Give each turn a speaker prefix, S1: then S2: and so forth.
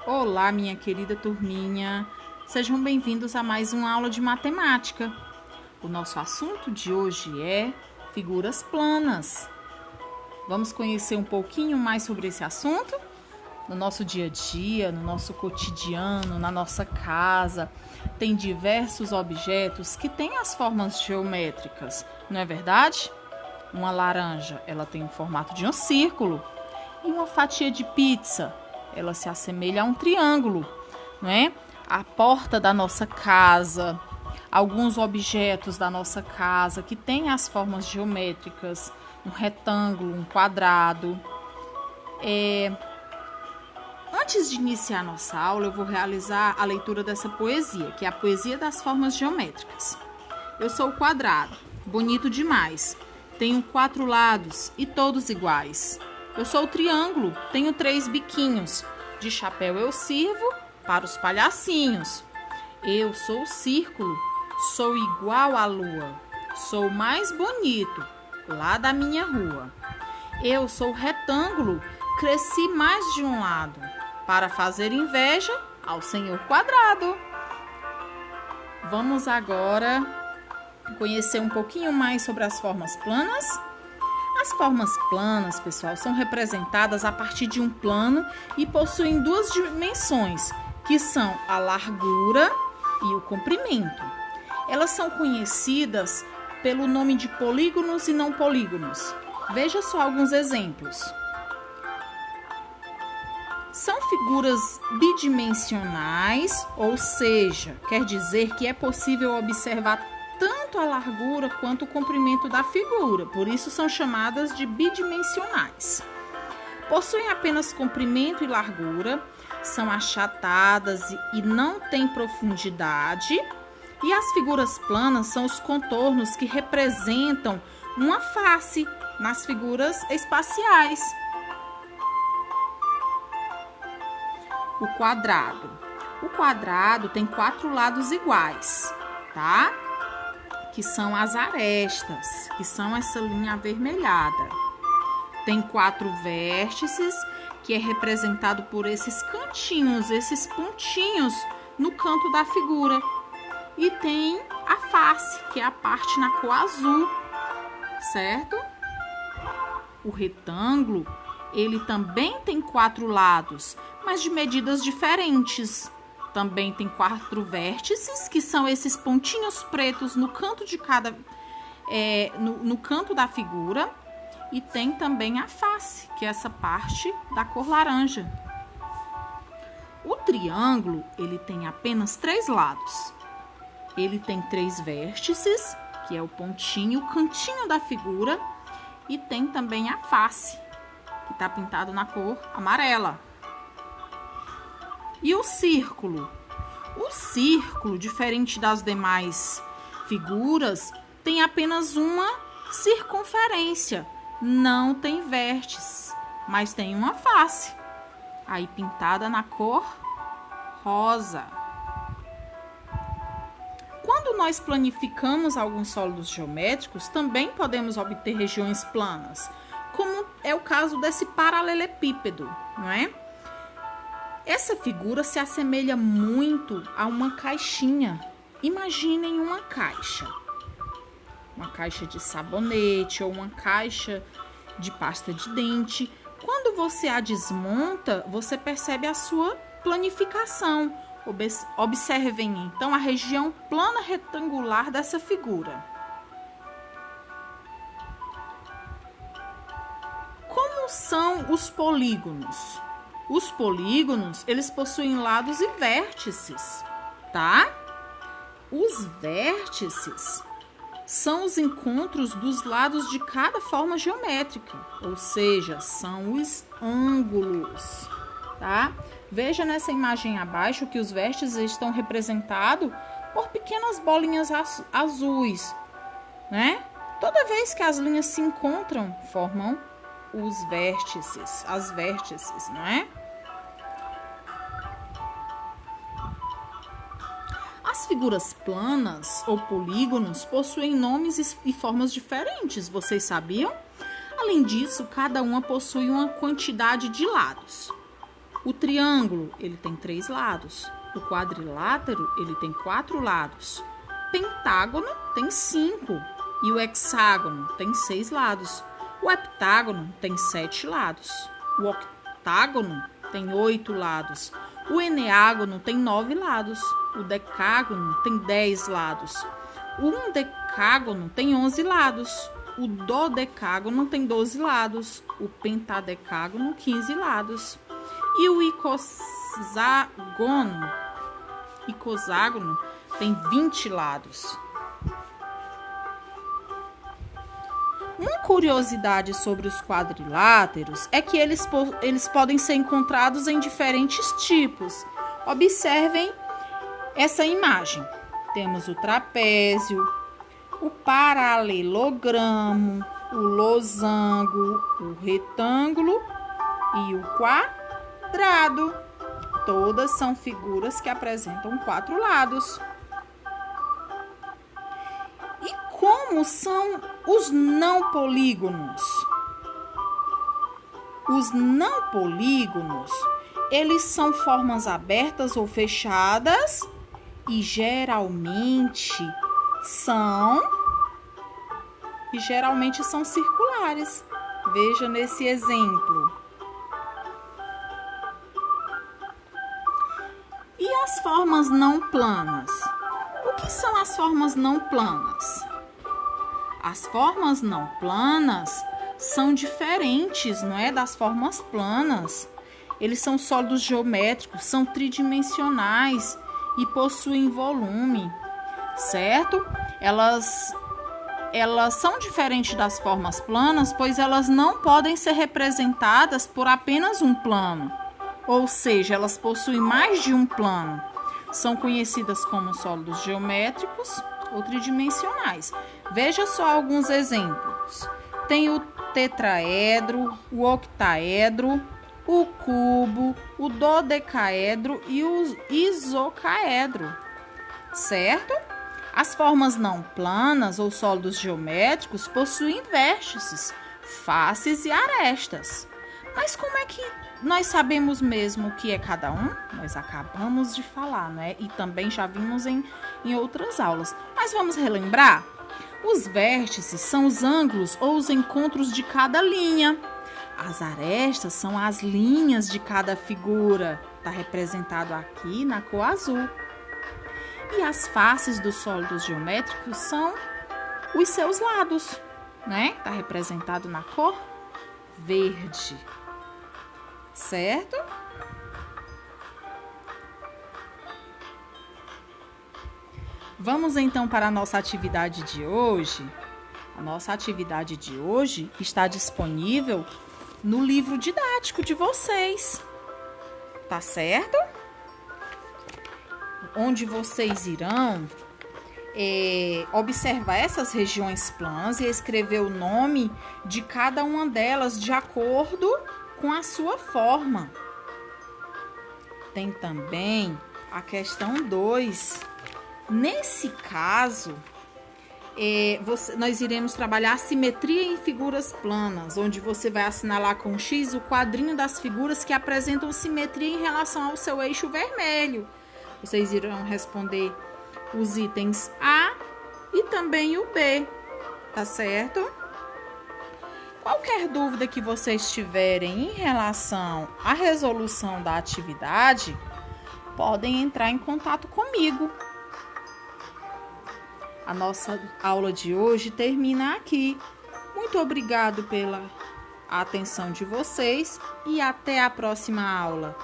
S1: Olá, minha querida turminha. Sejam bem-vindos a mais uma aula de matemática. O nosso assunto de hoje é figuras planas. Vamos conhecer um pouquinho mais sobre esse assunto? No nosso dia a dia, no nosso cotidiano, na nossa casa, tem diversos objetos que têm as formas geométricas, não é verdade? Uma laranja, ela tem o formato de um círculo. E uma fatia de pizza, ela se assemelha a um triângulo, não é? A porta da nossa casa, alguns objetos da nossa casa que têm as formas geométricas, um retângulo, um quadrado. Antes de iniciar a nossa aula, eu vou realizar a leitura dessa poesia, que é a poesia das formas geométricas. Eu sou o quadrado, bonito demais. Tenho 4 lados e todos iguais. Eu sou o triângulo, tenho 3 biquinhos. De chapéu eu sirvo para os palhacinhos. Eu sou o círculo, sou igual à lua. Sou o mais bonito, lá da minha rua. Eu sou o retângulo, cresci mais de um lado, para fazer inveja ao senhor quadrado. Vamos agora conhecer um pouquinho mais sobre as formas planas. As formas planas, pessoal, são representadas a partir de um plano e possuem 2 dimensões, que são a largura e o comprimento. Elas são conhecidas pelo nome de polígonos e não polígonos. Veja só alguns exemplos. São figuras bidimensionais, ou seja, quer dizer que é possível observar tanto a largura quanto o comprimento da figura, por isso são chamadas de bidimensionais. Possuem apenas comprimento e largura, são achatadas e não têm profundidade, e as figuras planas são os contornos que representam uma face nas figuras espaciais. O quadrado tem 4 lados iguais, tá? Que são as arestas, que são essa linha avermelhada. Tem 4 vértices, que é representado por esses cantinhos, esses pontinhos no canto da figura. E tem a face, que é a parte na cor azul, certo? O retângulo, ele também tem 4 lados, mas de medidas diferentes. Também tem 4 vértices, que são esses pontinhos pretos no canto de cada no canto da figura, e tem também a face, que é essa parte da cor laranja. O triângulo, ele tem apenas 3 lados. Ele tem 3 vértices, que é o pontinho, o cantinho da figura, e tem também a face, que está pintado na cor amarela. E o círculo? O círculo, diferente das demais figuras, tem apenas uma circunferência. Não tem vértices, mas tem uma face, aí pintada na cor rosa. Quando nós planificamos alguns sólidos geométricos, também podemos obter regiões planas, como é o caso desse paralelepípedo, não é? Essa figura se assemelha muito a uma caixinha. Imaginem uma caixa de sabonete ou uma caixa de pasta de dente. Quando você a desmonta, você percebe a sua planificação. Observem então a região plana retangular dessa figura. Como são os polígonos? Os polígonos, eles possuem lados e vértices, tá? Os vértices são os encontros dos lados de cada forma geométrica, ou seja, são os ângulos, tá? Veja nessa imagem abaixo que os vértices estão representados por pequenas bolinhas azuis, né? Toda vez que as linhas se encontram, formam os vértices, as vértices, não é? As figuras planas ou polígonos possuem nomes e formas diferentes, vocês sabiam? Além disso, cada uma possui uma quantidade de lados. O triângulo, ele tem 3 lados. O quadrilátero, ele tem 4 lados. Pentágono tem 5 e o hexágono tem 6 lados. O heptágono tem 7 lados. O octágono tem 8 lados. O eneágono tem 9 lados. O decágono tem 10 lados. O undecágono tem 11 lados. O dodecágono tem 12 lados. O pentadecágono, 15 lados. E o icoságono tem 20 lados. Uma curiosidade sobre os quadriláteros é que eles podem ser encontrados em diferentes tipos. Observem essa imagem. Temos o trapézio, o paralelogramo, o losango, o retângulo e o quadrado. Todas são figuras que apresentam 4 lados. E como são os não polígonos? Os não polígonos, eles são formas abertas ou fechadas e geralmente são circulares. Veja nesse exemplo. E as formas não planas? O que são as formas não planas? As formas não planas são diferentes, não é, das formas planas. Eles são sólidos geométricos, são tridimensionais e possuem volume, certo? Elas são diferentes das formas planas, pois elas não podem ser representadas por apenas um plano. Ou seja, elas possuem mais de um plano. São conhecidas como sólidos geométricos ou tridimensionais. Veja só alguns exemplos. Tem o tetraedro, o octaedro, o cubo, o dodecaedro e o isocaedro, certo? As formas não planas ou sólidos geométricos possuem vértices, faces e arestas. Mas como é que nós sabemos mesmo o que é cada um? Nós acabamos de falar, né? E também já vimos em outras aulas. Mas vamos relembrar? Os vértices são os ângulos ou os encontros de cada linha. As arestas são as linhas de cada figura. Está representado aqui na cor azul. E as faces dos sólidos geométricos são os seus lados, né? Está representado na cor verde. Certo? Vamos então para a nossa atividade de hoje. A nossa atividade de hoje está disponível no livro didático de vocês. Tá certo? Onde vocês irão observar essas regiões planas e escrever o nome de cada uma delas de acordo com a sua forma. Tem também a questão 2. Nesse caso, nós iremos trabalhar a simetria em figuras planas, onde você vai assinalar com X o quadrinho das figuras que apresentam simetria em relação ao seu eixo vermelho. Vocês irão responder os itens A e também o B, tá certo? Qualquer dúvida que vocês tiverem em relação à resolução da atividade, podem entrar em contato comigo. A nossa aula de hoje termina aqui. Muito obrigado pela atenção de vocês e até a próxima aula.